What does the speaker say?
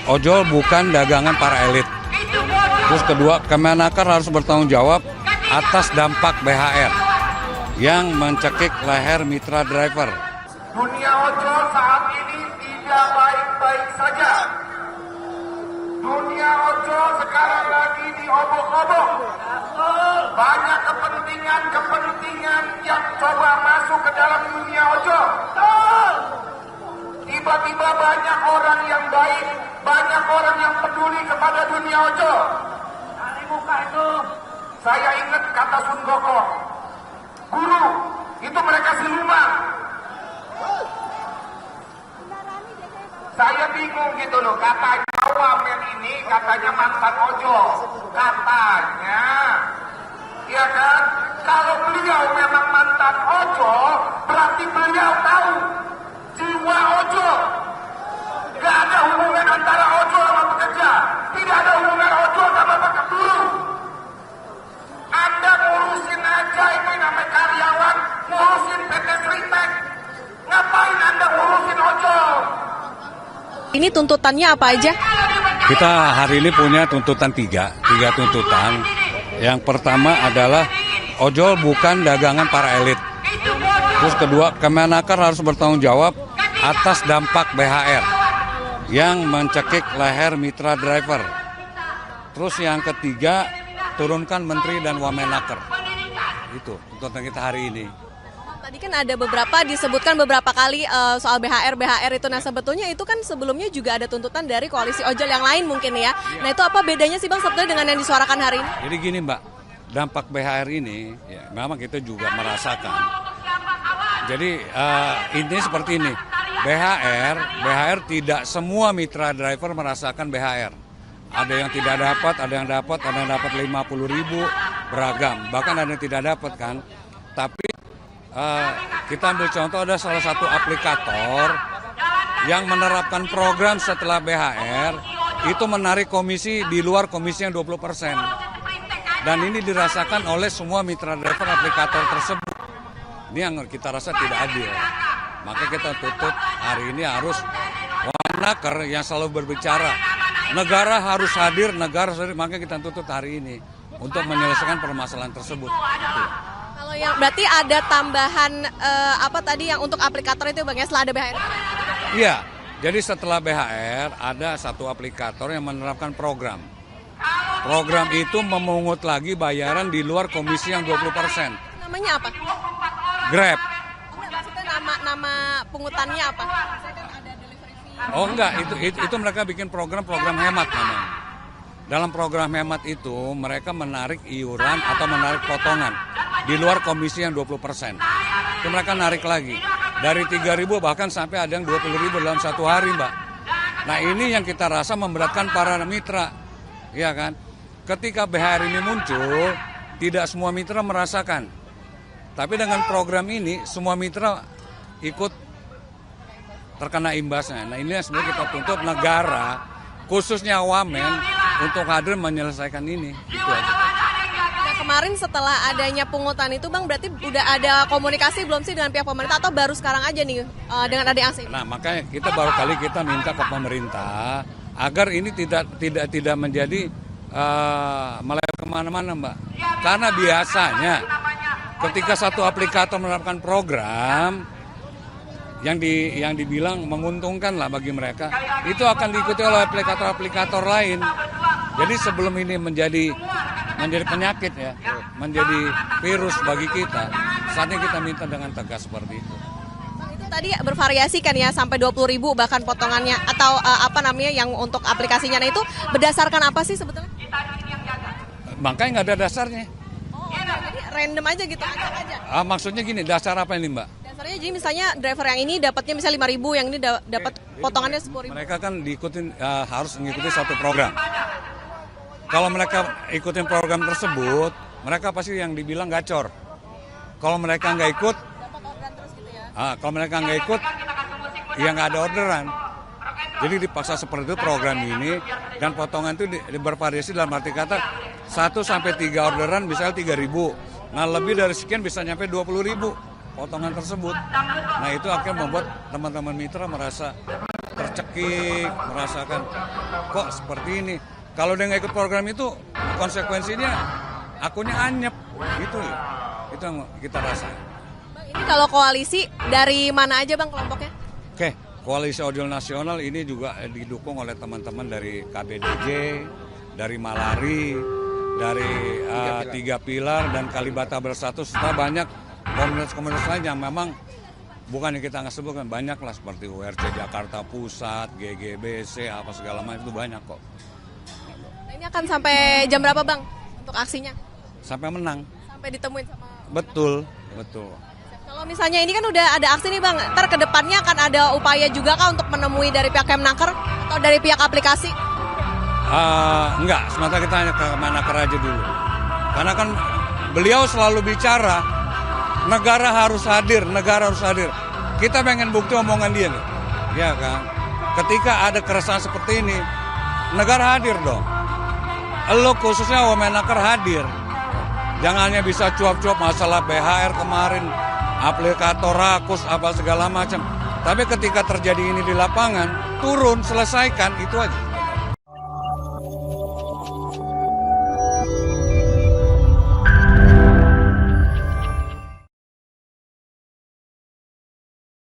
ojol bukan dagangan para elit. Terus kedua, Kemenaker harus bertanggung jawab atas dampak BHR yang mencekik leher mitra driver. Dunia ojol saat ini tidak baik-baik saja. Dunia ojol sekarang lagi diobok-obok. Banyak kepentingan yang coba masuk ke dalam dunia ojol. Tiba-tiba banyak orang yang baik, banyak orang yang peduli kepada dunia ojol. Hari muka itu, saya ingat kata Sun Gokong, guru, itu mereka siluman. Saya bingung gitu loh, katanya wamen ini katanya mantan ojol. Katanya, ya kan, kalau beliau memang mantan ojol, berarti beliau tahu jiwa ojol. Gak ada hubungan antara ojol sama pekerja. Tidak ada hubungan ojol sama pakai buruh. Anda ngurusin aja itu namanya karyawan, ngurusin PT Freepek. Ngapain Anda ngurusin ojol? Ini tuntutannya apa aja? Kita hari ini punya tuntutan tiga tuntutan. Yang pertama adalah ojol bukan dagangan para elit. Terus kedua, Kemenaker harus bertanggung jawab atas dampak BHR yang mencekik leher mitra driver. Terus yang ketiga, turunkan Menteri dan Wamenaker. Itu tuntutan kita hari ini. Tadi kan ada disebutkan beberapa kali soal BHR itu. Nah sebetulnya itu kan sebelumnya juga ada tuntutan dari koalisi ojol yang lain mungkin ya. Nah itu apa bedanya sih Bang sebetulnya dengan yang disuarakan hari ini? Jadi gini Mbak, dampak BHR ini ya, memang kita juga merasakan. Jadi ini seperti ini, BHR tidak semua mitra driver merasakan BHR. Ada yang tidak dapat, ada yang dapat 50.000, beragam. Bahkan ada yang tidak dapat kan. Tapi kita ambil contoh, ada salah satu aplikator yang menerapkan program setelah BHR, itu menarik komisi di luar komisi yang 20%. Dan ini dirasakan oleh semua mitra driver aplikator tersebut. Ini yang kita rasa tidak adil. Maka kita tutup hari ini harus Wamenaker yang selalu berbicara. Negara harus hadir, maka kita tutup hari ini untuk menyelesaikan permasalahan tersebut. Gitu. Kalau yang berarti ada tambahan apa tadi yang untuk aplikator itu Bang ya setelah ada BHR? Iya, jadi setelah BHR ada satu aplikator yang menerapkan program. Program itu memungut lagi bayaran di luar komisi yang 20%. Namanya apa? Grab. Maksudnya nama pungutannya apa? Oh enggak, itu mereka bikin program hemat namanya. Dalam program hemat itu mereka menarik iuran atau menarik potongan di luar komisi yang 20%. Itu mereka narik lagi. Dari 3.000 bahkan sampai ada yang 20.000 dalam satu hari Mbak. Nah ini yang kita rasa memberatkan para mitra. Ya kan? Ketika BHR ini muncul, tidak semua mitra merasakan. Tapi dengan program ini semua mitra ikut terkena imbasnya. Nah ini yang sebenarnya kita tuntut negara, khususnya Wamen, untuk hadir menyelesaikan ini. Itu aja. Nah, kemarin setelah adanya pungutan itu Bang, berarti udah ada komunikasi belum sih dengan pihak pemerintah atau baru sekarang aja nih dengan ada aksi? Nah makanya kita baru kali kita minta ke pemerintah agar ini tidak menjadi melebar kemana-mana Mbak. Karena biasanya ketika satu aplikator menerapkan program yang dibilang menguntungkan lah bagi mereka, itu akan diikuti oleh aplikator-aplikator lain. Jadi sebelum ini menjadi penyakit ya, menjadi virus bagi kita, saatnya kita minta dengan tegas seperti itu. Itu tadi bervariasi kan ya sampai 20.000 bahkan potongannya atau apa namanya yang untuk aplikasinya. Nah itu berdasarkan apa sih sebetulnya? Makanya nggak ada dasarnya. Jadi random aja gitu, acak aja. Maksudnya gini, dasar apa ini Mbak? Dasarnya jadi misalnya driver yang ini dapatnya misalnya 5.000, yang ini dapat potongannya 10.000. Mereka kan harus mengikuti satu program. Kalau mereka ikutin program tersebut, mereka pasti yang dibilang gacor. Kalau mereka nggak ikut, kalau mereka nggak ikut, ya nggak ada orderan. Jadi dipaksa seperti itu program ini, dan potongan itu bervariasi dalam arti kata 1 sampai 3 orderan misalnya 3.000. Nah lebih dari sekian bisa nyampe 20.000 potongan tersebut. Nah itu akan membuat teman-teman mitra merasa tercekik, merasakan kok seperti ini. Kalau dia nggak ikut program itu, konsekuensinya akunnya anyep, gitu. Itu yang kita rasain. Bang, ini kalau koalisi dari mana aja Bang kelompoknya? Oke, Koalisi Ojol Nasional ini juga didukung oleh teman-teman dari KBDJ, dari Malari, dari Tiga Pilar dan Kalibata Bersatu, serta banyak komunitas-komunitas lain yang memang bukan yang kita nggak sebutkan, banyak lah seperti URC Jakarta Pusat, GGBC, apa segala macam itu banyak kok. Nah, ini akan sampai jam berapa Bang untuk aksinya? Sampai menang. Sampai ditemuin sama... Betul. Kalau misalnya ini kan udah ada aksi nih Bang, ntar ke depannya akan ada upaya juga kah untuk menemui dari pihak Kemnaker atau dari pihak aplikasi? Enggak, sementara kita hanya ke Menaker aja dulu. Karena kan beliau selalu bicara, negara harus hadir. Kita pengen bukti omongan dia nih, ya kan? Ketika ada keresahan seperti ini, negara hadir dong. Lo khususnya Menaker hadir. Jangan hanya bisa cuap-cuap masalah BHR kemarin, aplikator rakus, apa segala macam. Tapi ketika terjadi ini di lapangan, turun, selesaikan, itu aja.